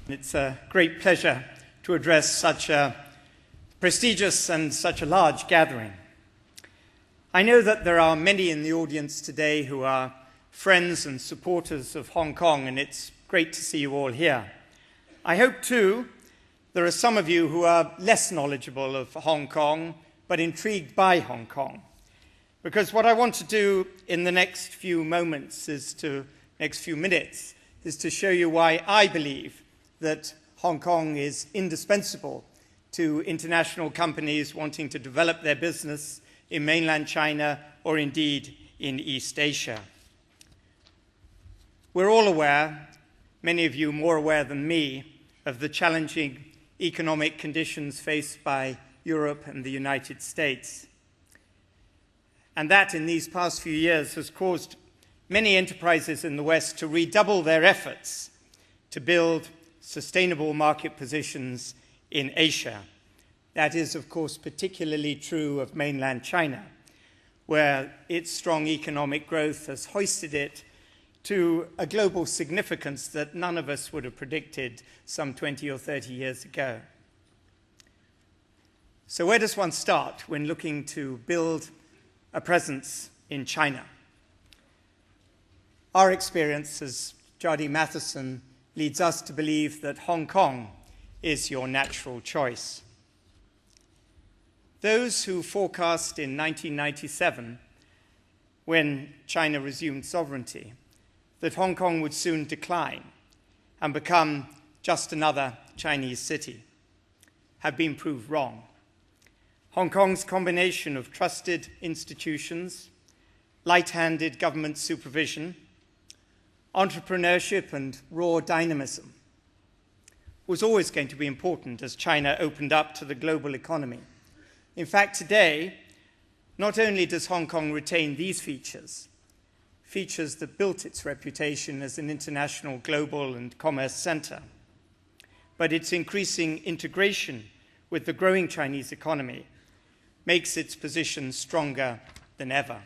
It's a great pleasure to address such a prestigious and such a large gathering. I know that there are many in the audience today who are friends and supporters of Hong Kong, and it's great to see you all here. I hope, too, there are some of you who are less knowledgeable of Hong Kong, but intrigued by Hong Kong. Because what I want to do in the next few minutes is to show you why I believe that Hong Kong is indispensable to international companies wanting to develop their business in mainland China or indeed in East Asia. We're all aware, many of you more aware than me, of the challenging economic conditions faced by Europe and the United States. And that in these past few years has caused many enterprises in the West to redouble their efforts to build sustainable market positions in Asia. That is, of course, particularly true of mainland China, where its strong economic growth has hoisted it to a global significance that none of us would have predicted some 20 or 30 years ago. So where does one start when looking to build a presence in China? Our experience as Jardine Matheson leads us to believe that Hong Kong is your natural choice. Those who forecast in 1997, when China resumed sovereignty, that Hong Kong would soon decline and become just another Chinese city, have been proved wrong. Hong Kong's combination of trusted institutions, light-handed government supervision, entrepreneurship and raw dynamism was always going to be important as China opened up to the global economy. In fact, today, not only does Hong Kong retain these features that built its reputation as an international global and commerce center, but its increasing integration with the growing Chinese economy makes its position stronger than ever.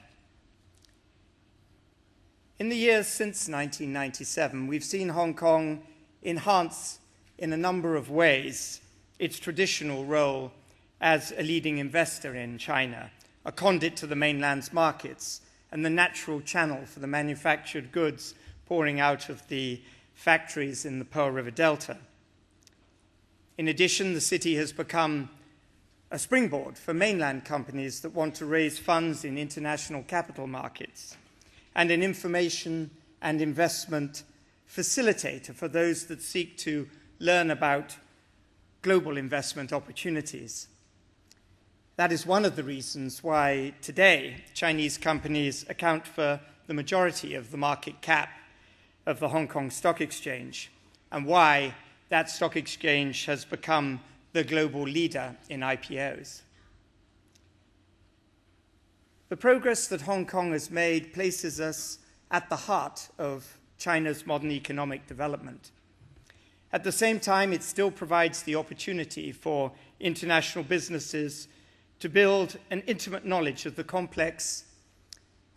In the years since 1997, we've seen Hong Kong enhance in a number of ways its traditional role as a leading investor in China, a conduit to the mainland's markets, and the natural channel for the manufactured goods pouring out of the factories in the Pearl River Delta. In addition, the city has become a springboard for mainland companies that want to raise funds in international capital markets, and an information and investment facilitator for those that seek to learn about global investment opportunities. That is one of the reasons why today Chinese companies account for the majority of the market cap of the Hong Kong Stock Exchange, and why that stock exchange has become the global leader in IPOs. The progress that Hong Kong has made places us at the heart of China's modern economic development. At the same time, it still provides the opportunity for international businesses to build an intimate knowledge of the complex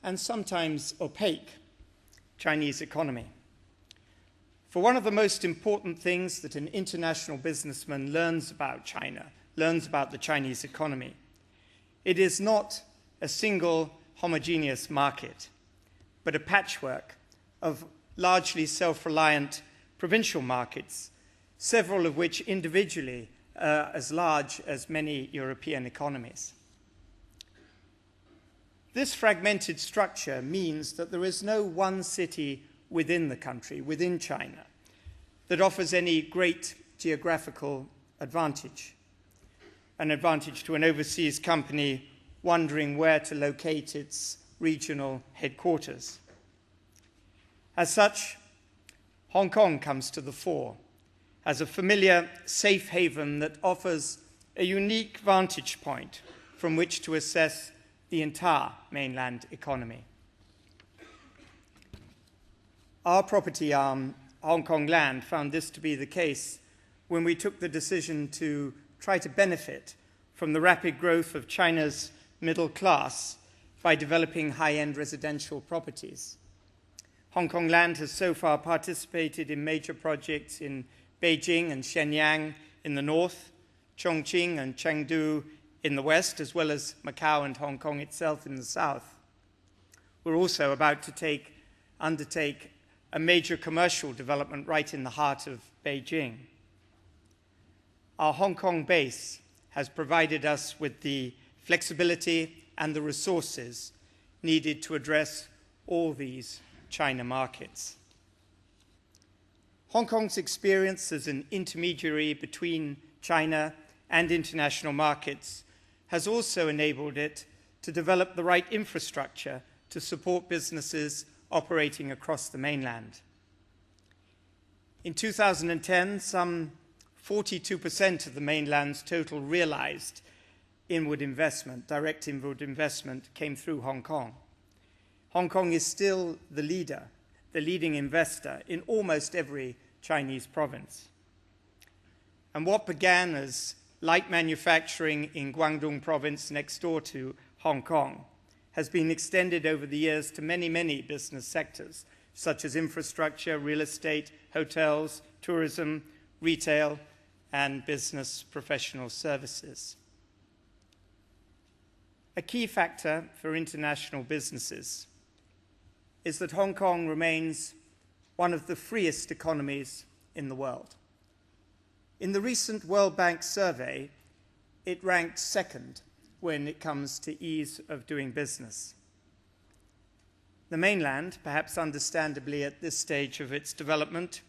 and sometimes opaque Chinese economy. For one of the most important things that an international businessman learns about China, learns about the Chinese economy, it is not a single homogeneous market, but a patchwork of largely self-reliant provincial markets, several of which individually are as large as many European economies. This fragmented structure means that there is no one city within the country, within China, that offers any great geographical advantage, an advantage to an overseas company wondering where to locate its regional headquarters. As such, Hong Kong comes to the fore as a familiar safe haven that offers a unique vantage point from which to assess the entire mainland economy. Our property arm, Hong Kong Land, found this to be the case when we took the decision to try to benefit from the rapid growth of China's middle class by developing high-end residential properties. Hong Kong Land has so far participated in major projects in Beijing and Shenyang in the north, Chongqing and Chengdu in the west, as well as Macau and Hong Kong itself in the south. We're also about to undertake a major commercial development right in the heart of Beijing. Our Hong Kong base has provided us with the flexibility and the resources needed to address all these China markets. Hong Kong's experience as an intermediary between China and international markets has also enabled it to develop the right infrastructure to support businesses operating across the mainland. In 2010, some 42% of the mainland's total realized inward investment, direct inward investment, came through Hong Kong. Hong Kong is still the leading investor in almost every Chinese province. And what began as light manufacturing in Guangdong province next door to Hong Kong has been extended over the years to many, many business sectors, such as infrastructure, real estate, hotels, tourism, retail, and business professional services. A key factor for international businesses is that Hong Kong remains one of the freest economies in the world. In the recent World Bank survey, it ranked second when it comes to ease of doing business. The mainland, perhaps understandably at this stage of its development,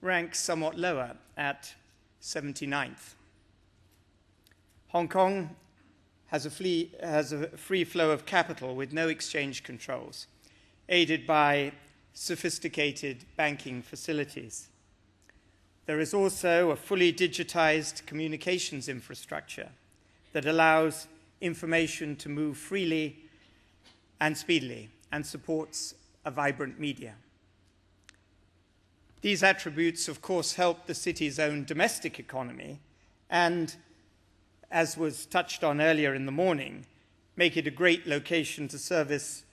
ranks somewhat lower at 79th. Hong Kong has a free flow of capital with no exchange controls, aided by sophisticated banking facilities. There is also a fully digitized communications infrastructure that allows information to move freely and speedily and supports a vibrant media. These attributes, of course, help the city's own domestic economy and, as was touched on earlier in the morning, make it a great location to service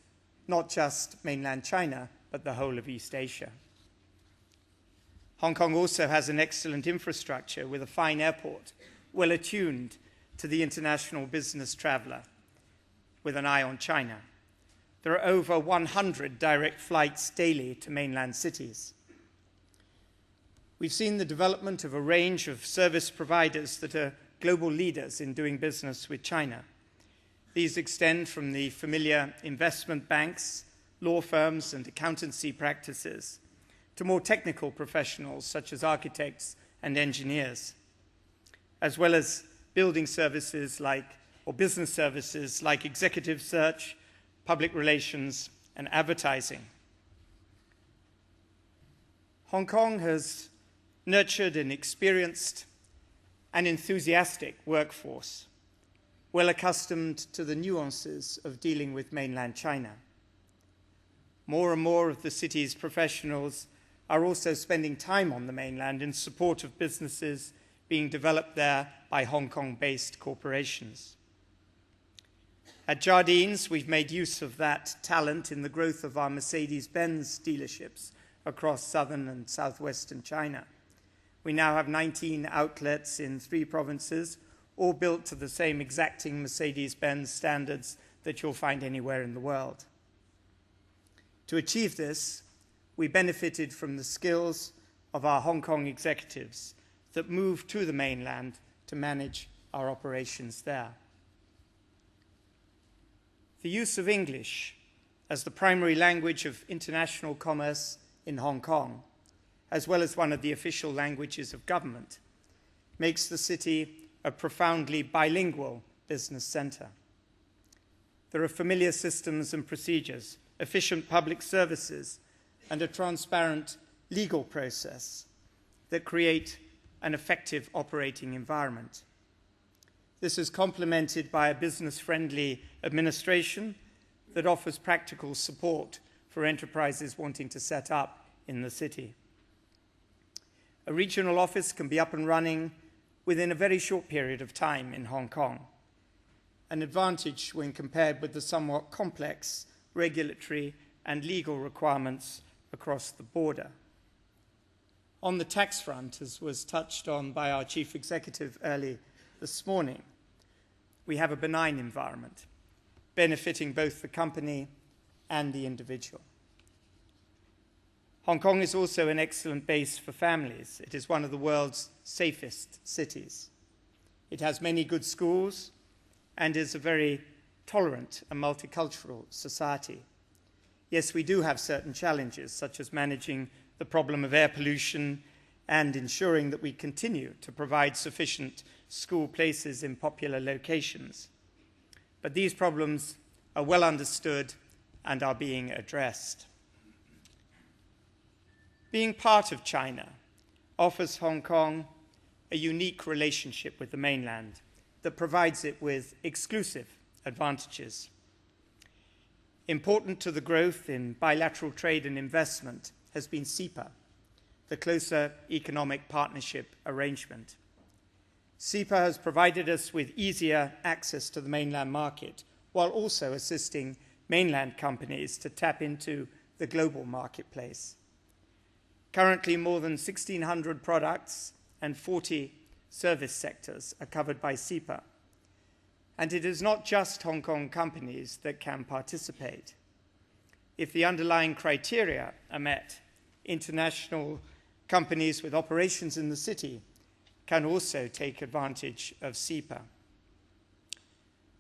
not just mainland China, but the whole of East Asia. Hong Kong also has an excellent infrastructure with a fine airport, well attuned to the international business traveler, with an eye on China. There are over 100 direct flights daily to mainland cities. We've seen the development of a range of service providers that are global leaders in doing business with China. These extend from the familiar investment banks, law firms, and accountancy practices to more technical professionals such as architects and engineers, as well as building services or business services like executive search, public relations, and advertising. Hong Kong has nurtured an experienced and enthusiastic workforce, well accustomed to the nuances of dealing with mainland China. More and more of the city's professionals are also spending time on the mainland in support of businesses being developed there by Hong Kong-based corporations. At Jardines, we've made use of that talent in the growth of our Mercedes-Benz dealerships across southern and southwestern China. We now have 19 outlets in 3 provinces, all built to the same exacting Mercedes-Benz standards that you'll find anywhere in the world. To achieve this, we benefited from the skills of our Hong Kong executives that moved to the mainland to manage our operations there. The use of English as the primary language of international commerce in Hong Kong, as well as one of the official languages of government, makes the city a profoundly bilingual business center. There are familiar systems and procedures, efficient public services, and a transparent legal process that create an effective operating environment. This is complemented by a business-friendly administration that offers practical support for enterprises wanting to set up in the city. A regional office can be up and running within a very short period of time in Hong Kong, an advantage when compared with the somewhat complex regulatory and legal requirements across the border. On the tax front, as was touched on by our Chief Executive early this morning, we have a benign environment, benefiting both the company and the individual. Hong Kong is also an excellent base for families. It is one of the world's safest cities. It has many good schools and is a very tolerant and multicultural society. Yes, we do have certain challenges, such as managing the problem of air pollution and ensuring that we continue to provide sufficient school places in popular locations. But these problems are well understood and are being addressed. Being part of China offers Hong Kong a unique relationship with the mainland that provides it with exclusive advantages. Important to the growth in bilateral trade and investment has been CEPA, the Closer Economic Partnership Arrangement. CEPA has provided us with easier access to the mainland market, while also assisting mainland companies to tap into the global marketplace. Currently, more than 1,600 products and 40 service sectors are covered by CEPA. And it is not just Hong Kong companies that can participate. If the underlying criteria are met, international companies with operations in the city can also take advantage of CEPA.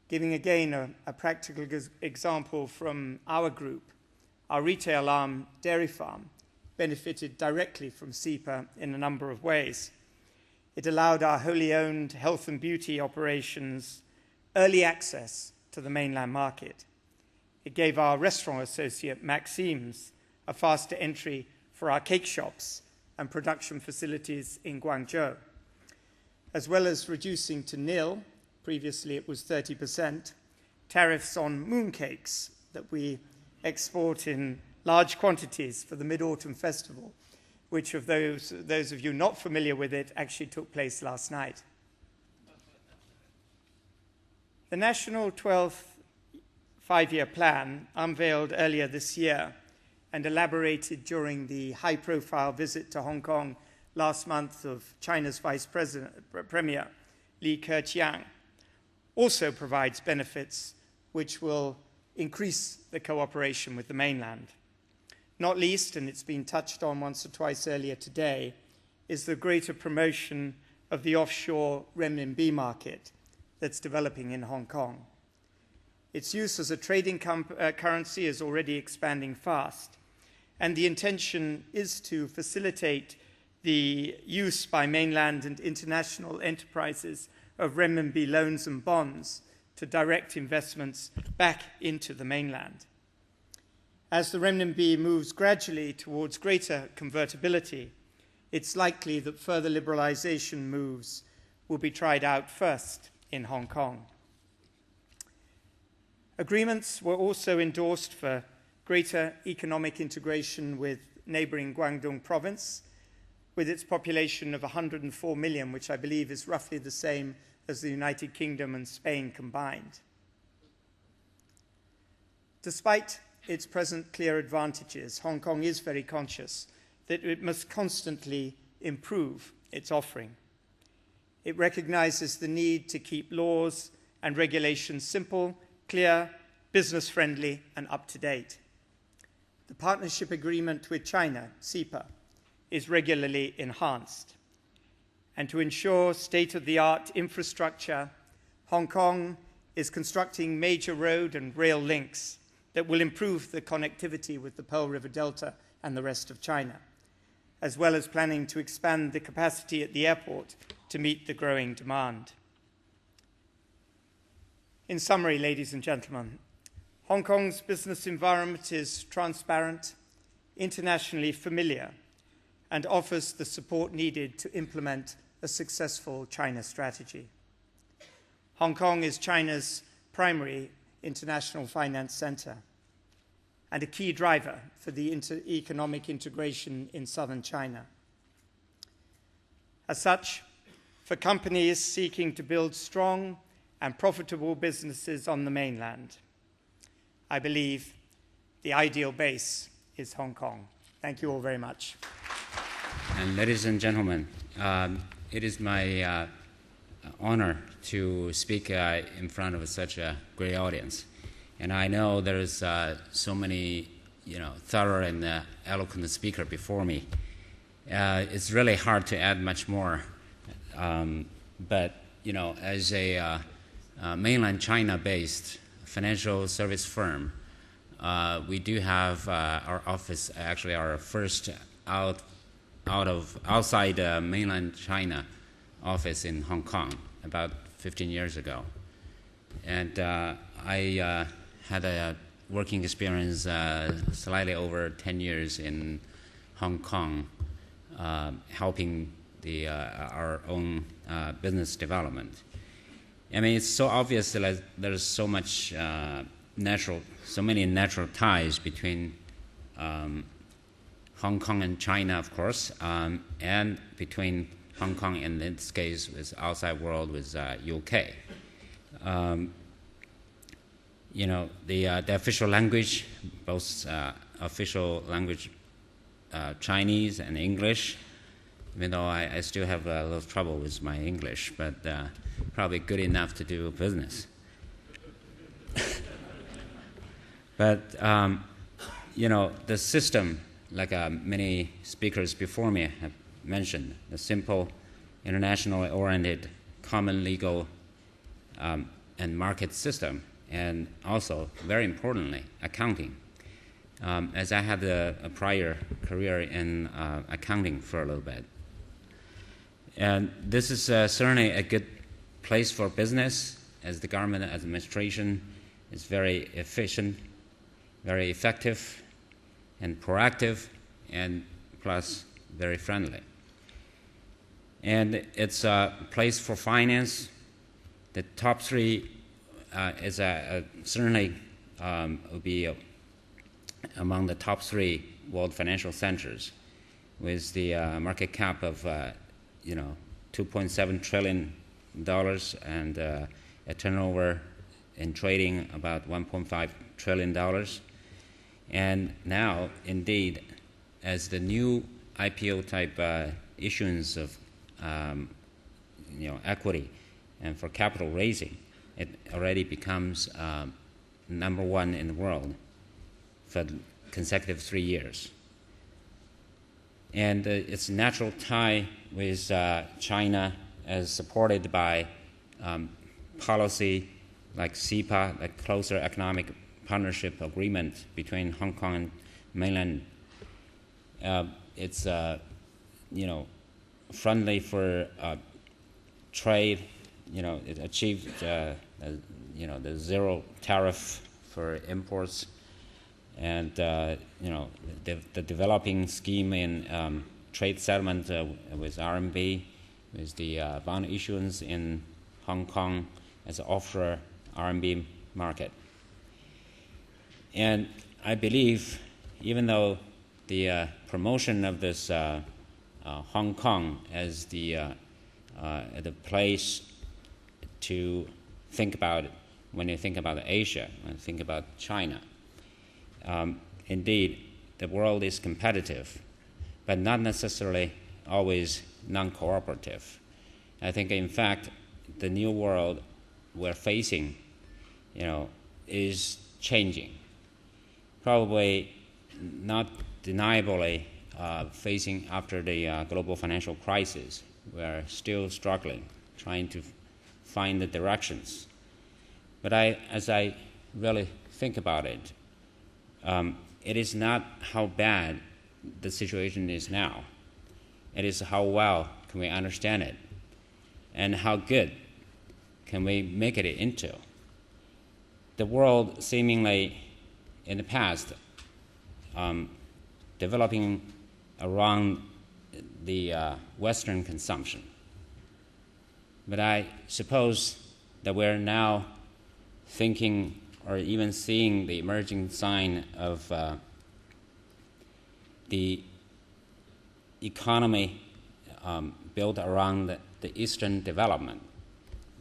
Giving again a practical example from our group, our retail arm, Dairy Farm, benefited directly from CEPA in a number of ways. It allowed our wholly owned health and beauty operations early access to the mainland market. It gave our restaurant associate, Maxime's, a faster entry for our cake shops and production facilities in Guangzhou, as well as reducing to nil, previously it was 30%, tariffs on mooncakes that we export in large quantities for the Mid-Autumn Festival, which of those of you not familiar with it actually took place last night. The National 12th Five-Year Plan, unveiled earlier this year and elaborated during the high-profile visit to Hong Kong last month of China's Vice Premier, Li Keqiang, also provides benefits which will increase the cooperation with the mainland. Not least, and it's been touched on once or twice earlier today, is the greater promotion of the offshore renminbi market that's developing in Hong Kong. Its use as a trading currency is already expanding fast, and the intention is to facilitate the use by mainland and international enterprises of renminbi loans and bonds to direct investments back into the mainland. As the renminbi moves gradually towards greater convertibility, it's likely that further liberalization moves will be tried out first in Hong Kong. Agreements were also endorsed for greater economic integration with neighboring Guangdong province, with its population of 104 million, which I believe is roughly the same as the United Kingdom and Spain combined. Despite its present clear advantages, Hong Kong is very conscious that it must constantly improve its offering. It recognizes the need to keep laws and regulations simple, clear, business-friendly, and up-to-date. The partnership agreement with China, CEPA, is regularly enhanced. And to ensure state-of-the-art infrastructure, Hong Kong is constructing major road and rail links that will improve the connectivity with the Pearl River Delta and the rest of China, as well as planning to expand the capacity at the airport to meet the growing demand. In summary, ladies and gentlemen, Hong Kong's business environment is transparent, internationally familiar, and offers the support needed to implement a successful China strategy. Hong Kong is China's primary international finance center and a key driver for the economic integration in southern China. As such, for companies seeking to build strong and profitable businesses on the mainland, I believe the ideal base is Hong Kong. Thank you all very much. and ladies and gentlemen, it is my honor to speak in front of such a great audience. And I know there's so many, thorough and eloquent speakers before me. It's really hard to add much more. But as a mainland China-based financial service firm, we do have our office, actually our first outside mainland China office in Hong Kong about 15 years ago. And I had a working experience slightly over 10 years in Hong Kong, helping our own business development. I mean, it's so obvious that there's so many natural ties between Hong Kong and China, of course, and between Hong Kong, in this case, with outside world, with UK. The official language, both official language Chinese and English, even though I still have a little trouble with my English, but probably good enough to do business. But, the system, like many speakers before me have mentioned, the simple, internationally oriented, common legal and market system, and also, very importantly, accounting. As I had a prior career in accounting for a little bit. And this is certainly a good place for business, as the government administration is very efficient, very effective, and proactive, and plus very friendly. And it's a place for finance. The top three is certainly will be among the top three world financial centers, with the market cap of $2.7 trillion and a turnover in trading about $1.5 trillion. And now, indeed, as the new IPO type issuance of equity and for capital raising, it already becomes number one in the world for consecutive 3 years. And its natural tie with China, as supported by policy like CEPA, like closer economic partnership agreement between Hong Kong and mainland. It's friendly for trade. It achieved the zero tariff for imports, and the developing scheme in trade settlement with RMB, with the bond issuance in Hong Kong as an offshore RMB market. And I believe, even though the promotion of this Hong Kong as the place to think about when you think about Asia, when you think about China, indeed, the world is competitive, but not necessarily always non-cooperative. I think, in fact, the new world we're facing, is changing. Probably not deniably facing after the global financial crisis. We're still struggling, trying to find the directions. But as I really think about it, it is not how bad the situation is now. It is how well can we understand it, and how good can we make it into. The world seemingly in the past developing around the Western consumption. But I suppose that we're now thinking or even seeing the emerging sign of the economy built around the Eastern development,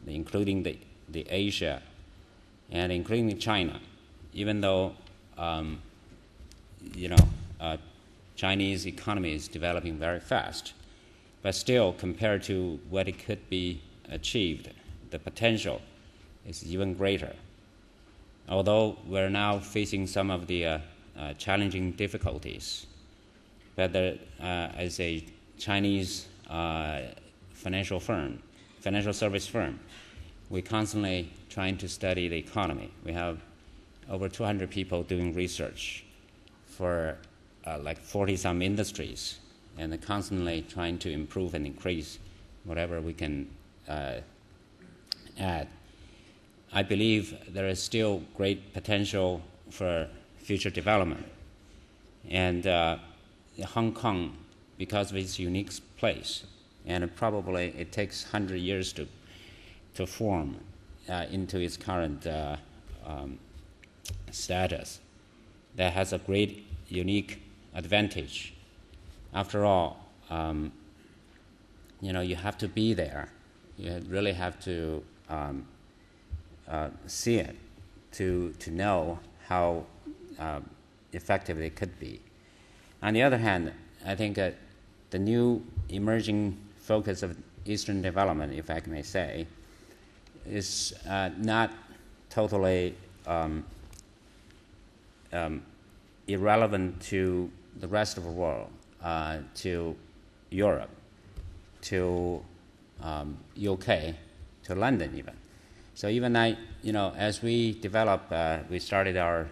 including the Asia and including China, even though Chinese economy is developing very fast, but still, compared to what it could be achieved, the potential is even greater. Although we're now facing some of the challenging difficulties, but as a Chinese financial service firm, we're constantly trying to study the economy. We have over 200 people doing research for like 40-some industries, and they're constantly trying to improve and increase whatever we can add. I believe there is still great potential for future development. And Hong Kong, because of its unique place, and probably it takes 100 years to form into its current status, that has a great unique advantage. After all, you have to be there. You really have to see it to know how effective it could be. On the other hand, I think the new emerging focus of Eastern development, if I may say, is not totally irrelevant to the rest of the world, to Europe, to UK, to London even. So even as we develop, we started our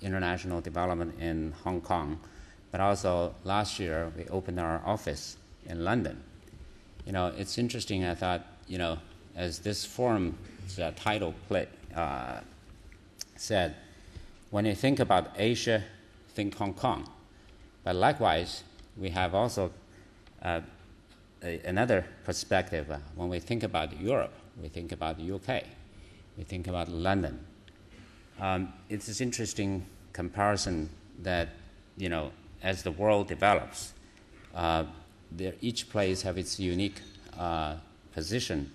international development in Hong Kong, but also last year we opened our office in London. It's interesting, I thought, as this forum's title said, when you think about Asia, think Hong Kong. But likewise, we have also another perspective. When we think about Europe, we think about the UK, we think about London. It's this interesting comparison that, as the world develops, each place have its unique position,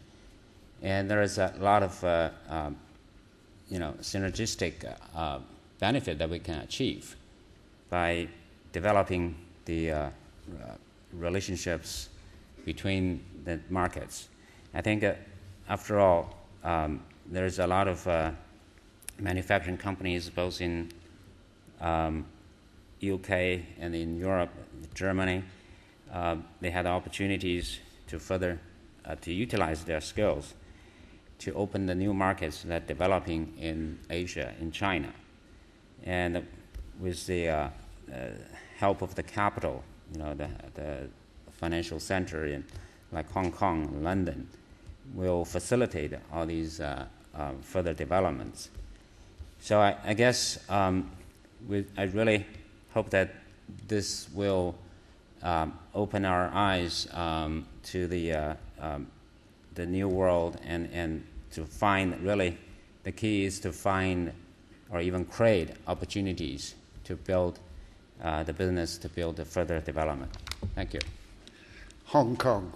and there is a lot of synergistic benefit that we can achieve by developing the relationships between the markets. I think, after all, there's a lot of manufacturing companies both in UK and in Europe, Germany. They had opportunities to further to utilize their skills to open the new markets that are developing in Asia, in China. And with the help of the capital, the financial center in like Hong Kong, London, will facilitate all these further developments. So I guess I really hope that this will open our eyes to the new world, and to find, really, the key is to find or even create opportunities to build the business, to build the further development. Thank you. Hong Kong,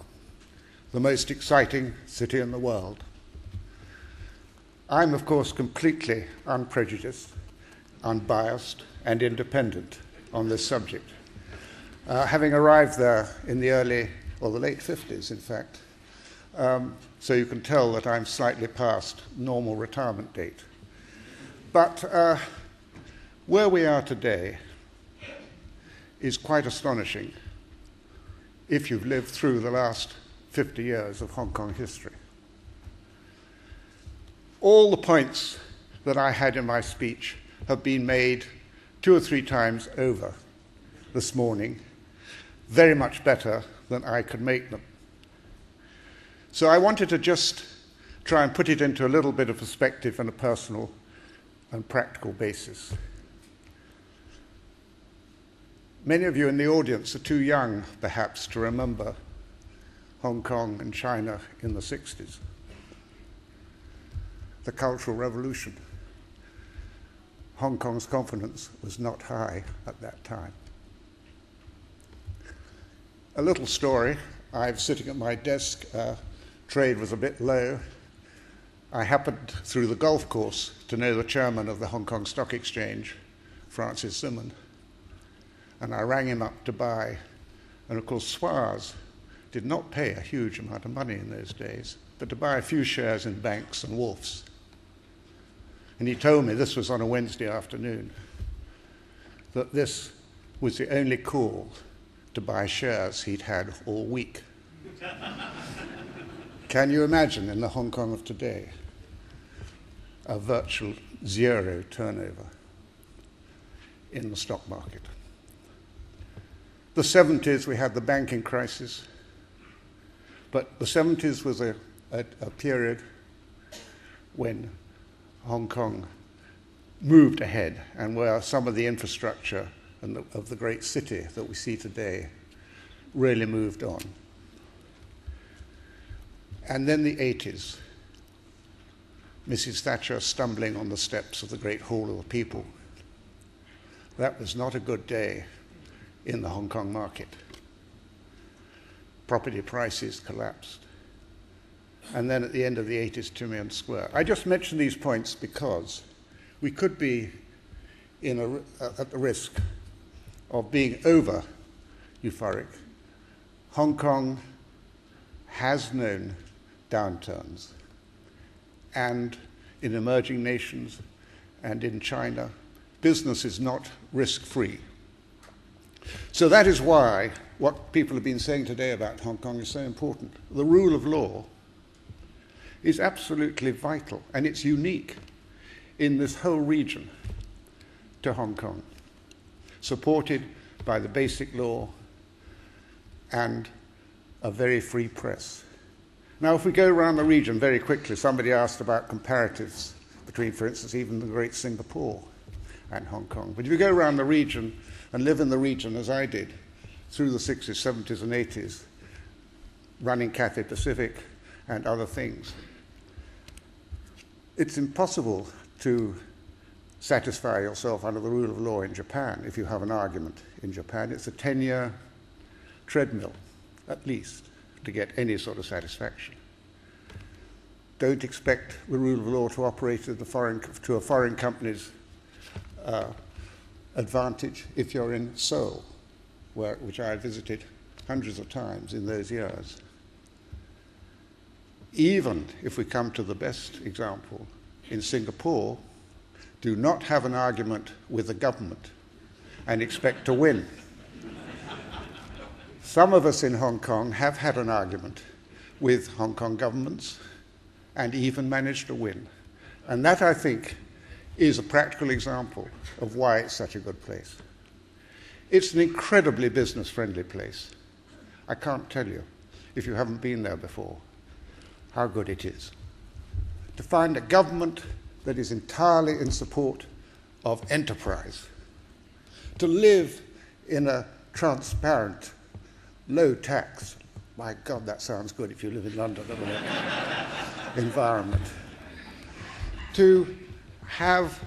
the most exciting city in the world. I'm, of course, completely unprejudiced, unbiased, and independent on this subject. Having arrived there in the late 50s, in fact, so you can tell that I'm slightly past normal retirement date. But where we are today is quite astonishing if you've lived through the last 50 years of Hong Kong history. All the points that I had in my speech have been made 2 or 3 times over this morning, very much better than I could make them. So I wanted to just try and put it into a little bit of perspective on a personal and practical basis. Many of you in the audience are too young, perhaps, to remember Hong Kong and China in the 60s. The Cultural Revolution. Hong Kong's confidence was not high at that time. A little story. I was sitting at my desk. Trade was a bit low. I happened, through the golf course, to know the chairman of the Hong Kong Stock Exchange, Francis Simon. and I rang him up to buy. And of course, Suarez did not pay a huge amount of money in those days, but to buy a few shares in Banks and Wolf's. And he told me, this was on a Wednesday afternoon, that this was the only call to buy shares he'd had all week. Can you imagine in the Hong Kong of today a virtual zero turnover in the stock market? The 70s, we had the banking crisis, but the 70s was a period when Hong Kong moved ahead and where some of the infrastructure of the great city that we see today really moved on. And then the 80s, Mrs. Thatcher stumbling on the steps of the Great Hall of the People. That was not a good day in the Hong Kong market. Property prices collapsed. And then at the end of the 80s, Tinian Square. I just mention these points because we could be at the risk of being over euphoric. Hong Kong has known downturns, and in emerging nations and in China, business is not risk-free. So that is why what people have been saying today about Hong Kong is so important. The rule of law is absolutely vital, and it's unique in this whole region to Hong Kong, supported by the basic law and a very free press. Now, if we go around the region very quickly, somebody asked about comparatives between, for instance, even the great Singapore and Hong Kong. But if you go around the region and live in the region, as I did, through the 60s, 70s, and 80s, running Cathay Pacific and other things, it's impossible to satisfy yourself under the rule of law in Japan if you have an argument in Japan. It's a 10-year treadmill, at least, to get any sort of satisfaction. Don't expect the rule of law to operate to a foreign company's advantage if you're in Seoul, which I visited hundreds of times in those years. Even if we come to the best example, in Singapore, do not have an argument with the government and expect to win. Some of us in Hong Kong have had an argument with Hong Kong governments and even managed to win. And that, I think, is a practical example of why it's such a good place. It's an incredibly business-friendly place. I can't tell you, if you haven't been there before, how good it is. To find a government that is entirely in support of enterprise, to live in a transparent, low tax, my God, that sounds good if you live in London, doesn't it? Environment. To have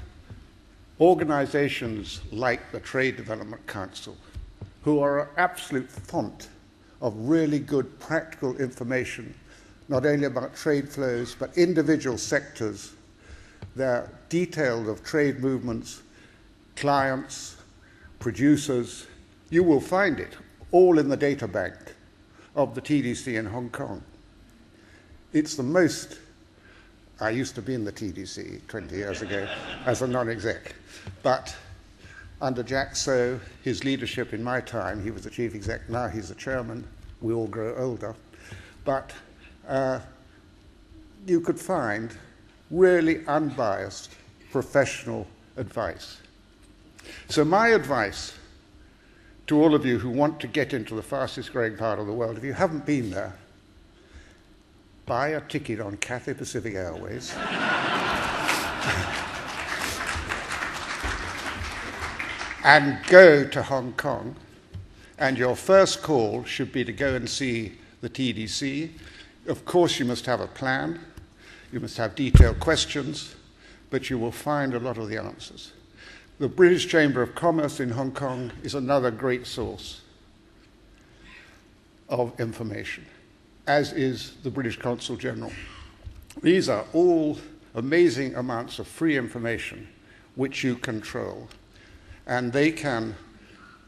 organizations like the Trade Development Council, who are an absolute font of really good practical information, not only about trade flows, but individual sectors. They're detailed of trade movements, clients, producers. You will find it all in the data bank of the TDC in Hong Kong. It's the most, I used to be in the TDC 20 years ago as a non-exec, but under Jack So, his leadership in my time, he was the chief exec, now he's the chairman, we all grow older, but you could find really unbiased professional advice. So my advice to all of you who want to get into the fastest growing part of the world, if you haven't been there, buy a ticket on Cathay Pacific Airways. And go to Hong Kong, and your first call should be to go and see the TDC. Of course, you must have a plan, you must have detailed questions, but you will find a lot of the answers. The British Chamber of Commerce in Hong Kong is another great source of information, as is the British Consul General. These are all amazing amounts of free information which you control, and they can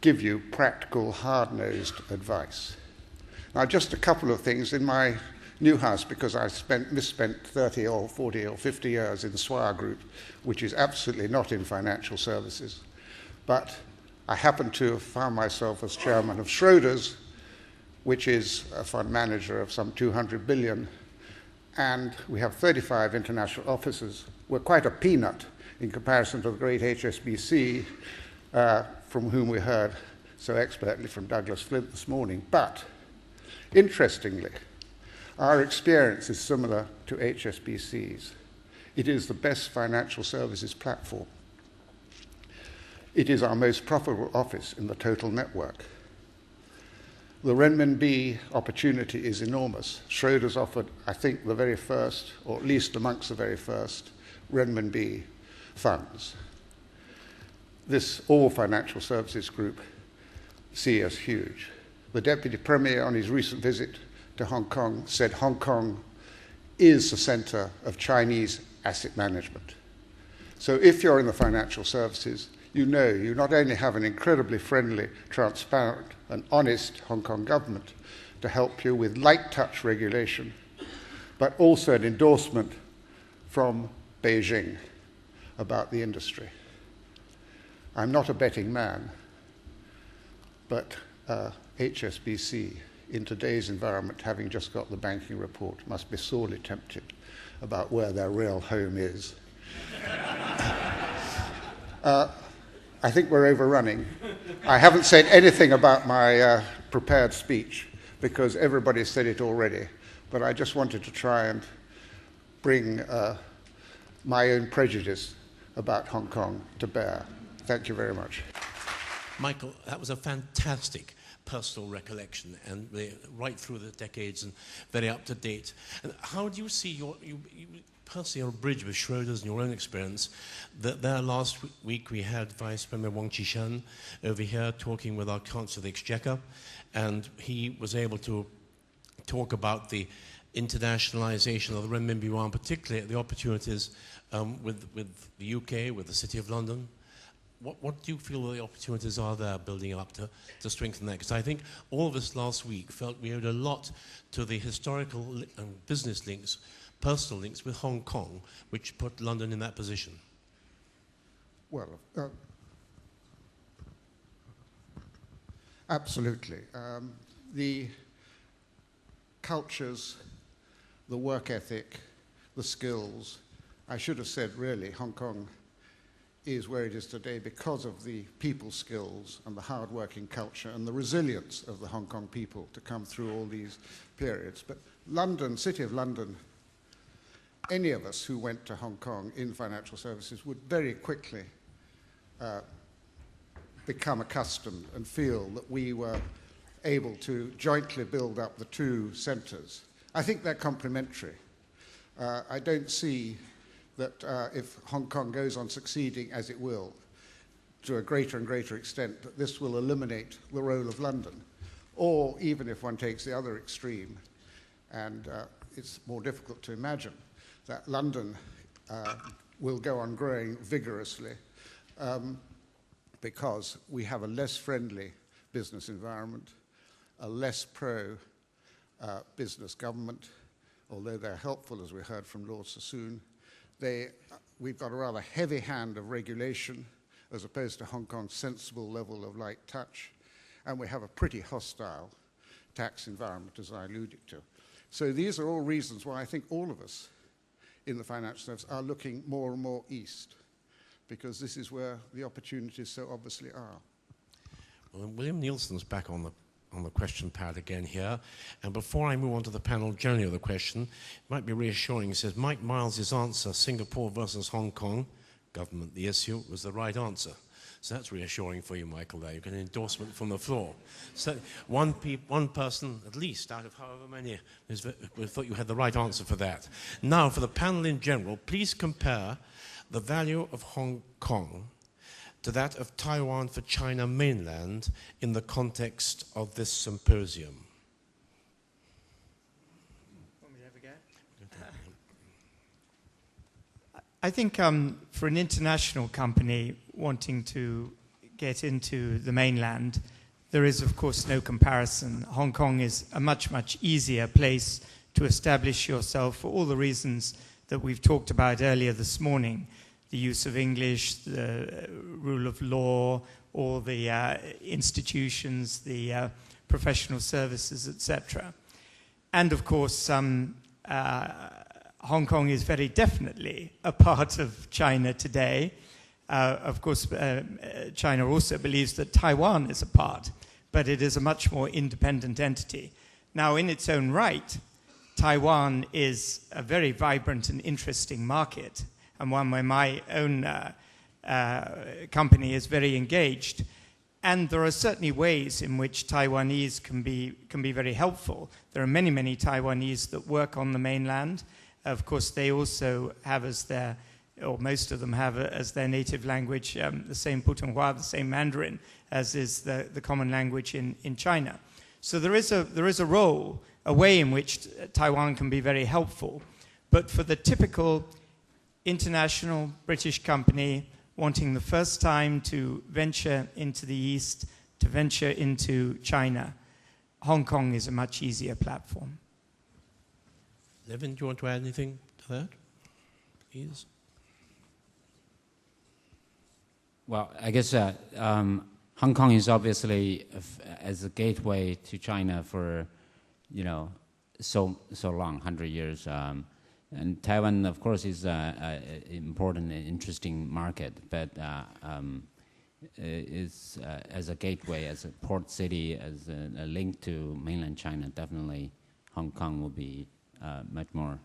give you practical, hard-nosed advice. Now, just a couple of things. In my new house, because I misspent 30 or 40 or 50 years in the Swire Group, which is absolutely not in financial services, but I happen to have found myself as chairman of Schroders, which is a fund manager of some 200 billion, and we have 35 international offices. We're quite a peanut in comparison to the great HSBC, from whom we heard so expertly from Douglas Flint this morning. But, interestingly, our experience is similar to HSBC's. It is the best financial services platform. It is our most profitable office in the total network. The renminbi opportunity is enormous. Schroders offered, I think, the very first, or at least amongst the very first, renminbi funds. This all financial services group see as huge. The Deputy Premier, on his recent visit to Hong Kong, said Hong Kong is the center of Chinese asset management. So if you're in the financial services, you know you not only have an incredibly friendly, transparent, and honest Hong Kong government to help you with light touch regulation, but also an endorsement from Beijing about the industry. I'm not a betting man, but HSBC, in today's environment, having just got the banking report, must be sorely tempted about where their real home is. I think we're overrunning. I haven't said anything about my prepared speech because everybody said it already, but I just wanted to try and bring my own prejudice about Hong Kong to bear. Thank you very much. Michael, that was a fantastic personal recollection, and right through the decades and very up to date. And how do you see you personally on a bridge with Schroders and your own experience? That there last week we had Vice Premier Wang Qishan over here talking with our Chancellor of the Exchequer, and he was able to talk about the internationalization of the renminbi yuan, particularly the opportunities with the UK, with the City of London. What do you feel the opportunities are there building up to strengthen that? Because I think all of us last week felt we owed a lot to the historical and business links, personal links with Hong Kong, which put London in that position. Well, absolutely. The cultures, the work ethic, the skills, I should have said really Hong Kong is where it is today because of the people skills and the hard-working culture and the resilience of the Hong Kong people to come through all these periods. But London, City of London, any of us who went to Hong Kong in financial services would very quickly become accustomed and feel that we were able to jointly build up the two centres. I think they're complementary. I don't see that if Hong Kong goes on succeeding as it will, to a greater and greater extent, that this will eliminate the role of London. Or even if one takes the other extreme, and it's more difficult to imagine, that London will go on growing vigorously because we have a less friendly business environment, a less pro-business government, although they're helpful, as we heard from Lord Sassoon. We've got a rather heavy hand of regulation as opposed to Hong Kong's sensible level of light touch, and we have a pretty hostile tax environment, as I alluded to. So these are all reasons why I think all of us in the financial service are looking more and more east, because this is where the opportunities so obviously are. Well, William Nielsen's back on the question pad again here. And before I move on to the panel generally of the question, it might be reassuring. He says, Mike Miles' answer, Singapore versus Hong Kong, government the issue, was the right answer. So that's reassuring for you, Michael, there. You get an endorsement from the floor. So one person, at least, out of however many, we thought you had the right answer for that. Now, for the panel in general, please compare the value of Hong Kong to that of Taiwan for China mainland in the context of this symposium. Want me to have a go? I think for an international company wanting to get into the mainland, there is, of course, no comparison. Hong Kong is a much, much easier place to establish yourself for all the reasons that we've talked about earlier this morning. The use of English, the rule of law, all the institutions, the professional services, etc. And, of course, Hong Kong is very definitely a part of China today. Of course, China also believes that Taiwan is a part, but it is a much more independent entity. Now, in its own right, Taiwan is a very vibrant and interesting market, and one where my own company is very engaged. And there are certainly ways in which Taiwanese can be very helpful. There are many, many Taiwanese that work on the mainland. Of course, they also have as their, or most of them have as their native language, the same Putonghua, the same Mandarin, as is the common language in China. So there is a role, a way in which Taiwan can be very helpful. But for the typical international British company wanting the first time to venture into the East, to venture into China, Hong Kong is a much easier platform. Levin, do you want to add anything to that, please? Well, I guess Hong Kong is obviously as a gateway to China for, so long, 100 years. And Taiwan, of course, is an important and interesting market, but is as a gateway, as a port city, as a link to mainland China, definitely Hong Kong will be much more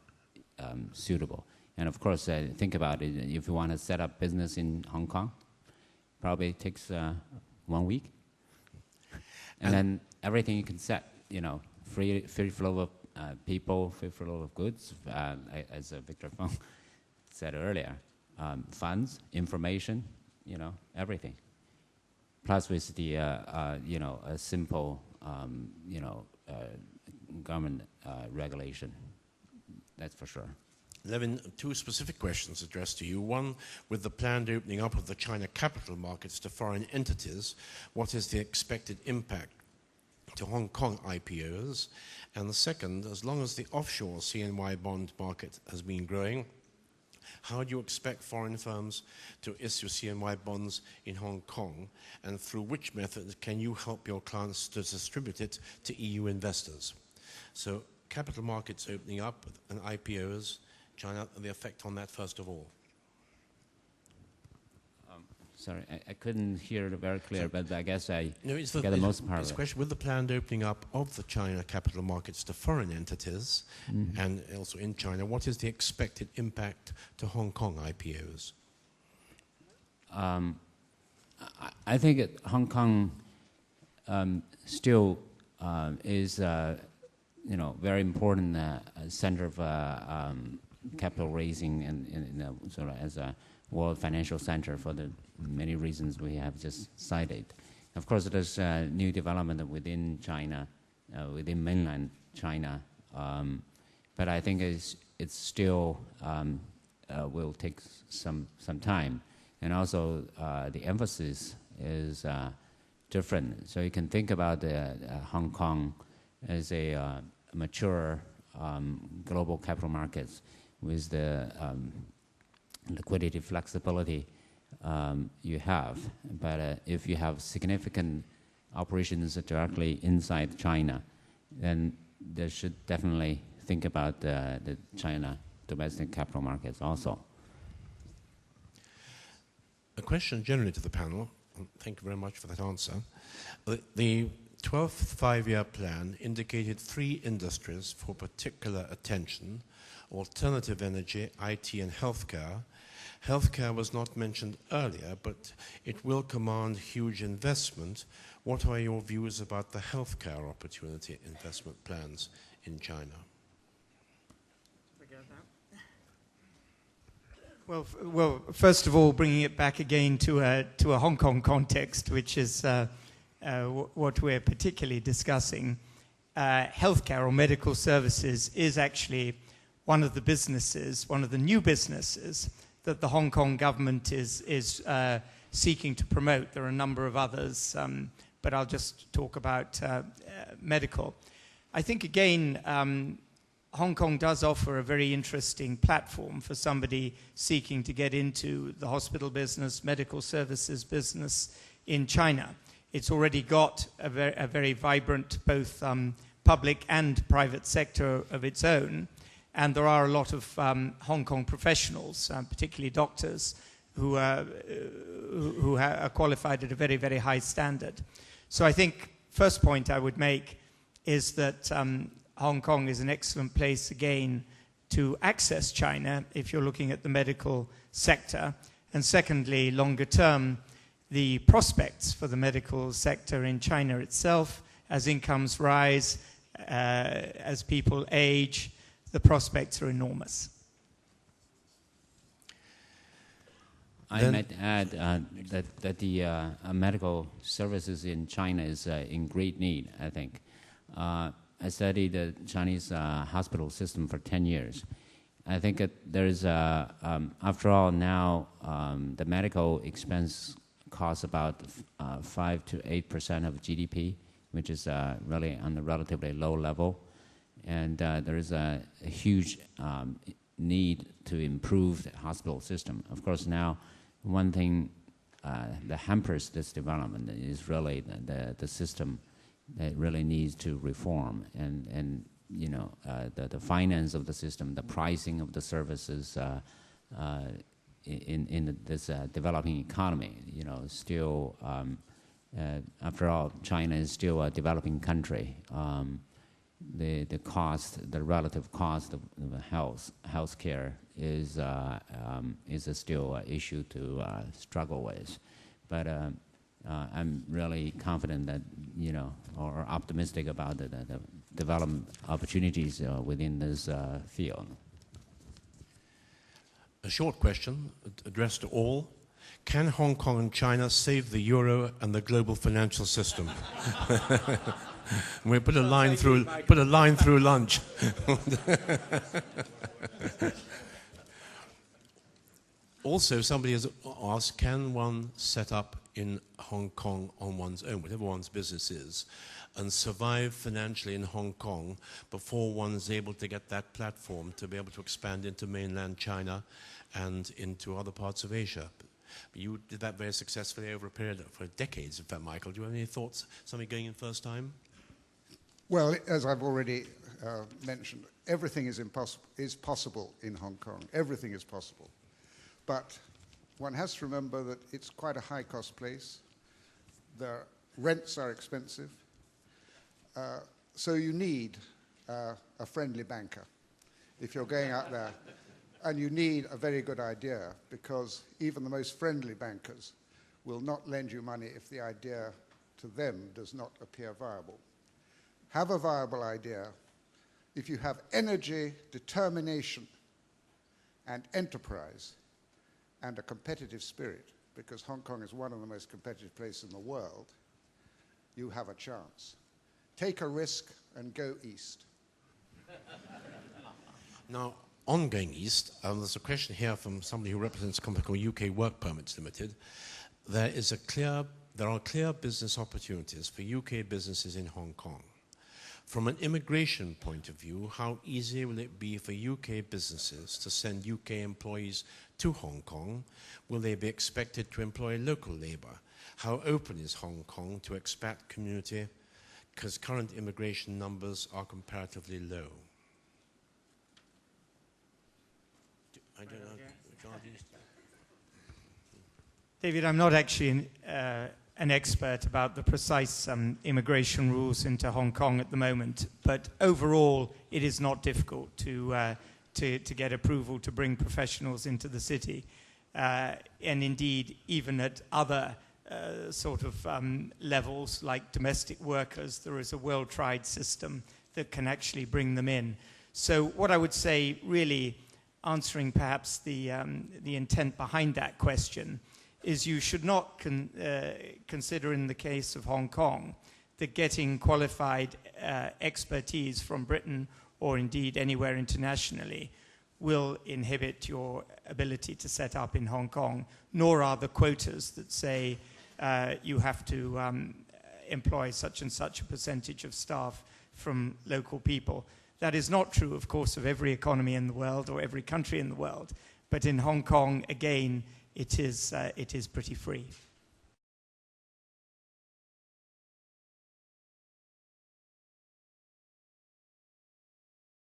suitable. And of course, think about it, if you want to set up business in Hong Kong, probably takes 1 week. And then everything you can set, free flow of people, free flow of goods, as Victor Fong said earlier, funds, information, everything. Plus with the, a simple, government regulation, that's for sure. Levin, two specific questions addressed to you. One, with the planned opening up of the China capital markets to foreign entities, what is the expected impact to Hong Kong IPOs? And the second, as long as the offshore CNY bond market has been growing, how do you expect foreign firms to issue CNY bonds in Hong Kong? And through which method can you help your clients to distribute it to EU investors? So capital markets opening up and IPOs, China, the effect on that first of all. Sorry, I couldn't hear it very clear, but I guess I it's get the most part of it. Question, with the planned opening up of the China capital markets to foreign entities, and also in China, what is the expected impact to Hong Kong IPOs? I think Hong Kong still is, very important center of capital raising and sort of as a world financial center for the many reasons we have just cited. Of course, there's new development within China, within mainland China, but I think it's still will take some time, and also the emphasis is different. So you can think about Hong Kong as a mature global capital markets with the liquidity flexibility you have. But if you have significant operations directly inside China, then they should definitely think about the China domestic capital markets also. A question generally to the panel. Thank you very much for that answer. The 12th five-year plan indicated 3 industries for particular attention: alternative energy, IT, and healthcare. Healthcare was not mentioned earlier, but it will command huge investment. What are your views about the healthcare opportunity investment plans in China? Well, first of all, bringing it back again to a Hong Kong context, which is what we're particularly discussing, healthcare or medical services is actually one of the new businesses that the Hong Kong government is seeking to promote. There are a number of others, but I'll just talk about medical. I think, again, Hong Kong does offer a very interesting platform for somebody seeking to get into the hospital business, medical services business in China. It's already got a very vibrant both public and private sector of its own, and there are a lot of Hong Kong professionals, particularly doctors, who are qualified at a very, very high standard. So I think first point I would make is that Hong Kong is an excellent place, again, to access China if you're looking at the medical sector. And secondly, longer term, the prospects for the medical sector in China itself, as incomes rise, as people age, the prospects are enormous. I might add that the medical services in China is in great need, I think. I studied the Chinese hospital system for 10 years. I think there is, after all, now the medical expense costs about 5 to 8% of GDP, which is really on a relatively low level. And there is a huge need to improve the hospital system. Of course, now one thing that hampers this development is really the system that really needs to reform, and you know, the finance of the system, the pricing of the services in this developing economy. You know, still, after all, China is still a developing country. The relative cost of healthcare is still an issue to struggle with, but. I'm really confident that, you know, or optimistic about the development opportunities within this field. A short question addressed to all. Can Hong Kong and China save the euro and the global financial system? We put a line through lunch. Also, somebody has asked, can one set up in Hong Kong on one's own, whatever one's business is, and survive financially in Hong Kong before one's able to get that platform to be able to expand into mainland China and into other parts of Asia? You did that very successfully over a period for decades, in fact, Michael. Do you have any thoughts, somebody going in first time? Well, as I've already mentioned, everything is possible in Hong Kong. Everything is possible. But one has to remember that it's quite a high-cost place. The rents are expensive. So you need a friendly banker if you're going out there. And you need a very good idea, because even the most friendly bankers will not lend you money if the idea to them does not appear viable. Have a viable idea. If you have energy, determination, and enterprise, and a competitive spirit, because Hong Kong is one of the most competitive places in the world, you have a chance. Take a risk and go east. Now, on going east, there's a question here from somebody who represents a company called UK Work Permits Limited. There are clear business opportunities for UK businesses in Hong Kong. From an immigration point of view, how easy will it be for UK businesses to send UK employees to Hong Kong? Will they be expected to employ local labor? How open is Hong Kong to expat community? Because current immigration numbers are comparatively low. I don't know. David, I'm not actually an expert about the precise immigration rules into Hong Kong at the moment, but overall it is not difficult to get approval to bring professionals into the city. And indeed, even at other levels like domestic workers, there is a well-tried system that can actually bring them in. So what I would say, really answering perhaps the intent behind that question, is you should not consider in the case of Hong Kong that getting qualified expertise from Britain or indeed anywhere internationally will inhibit your ability to set up in Hong Kong, nor are the quotas that say you have to employ such and such a percentage of staff from local people. That is not true, of course, of every economy in the world or every country in the world. But in Hong Kong, again, it is pretty free.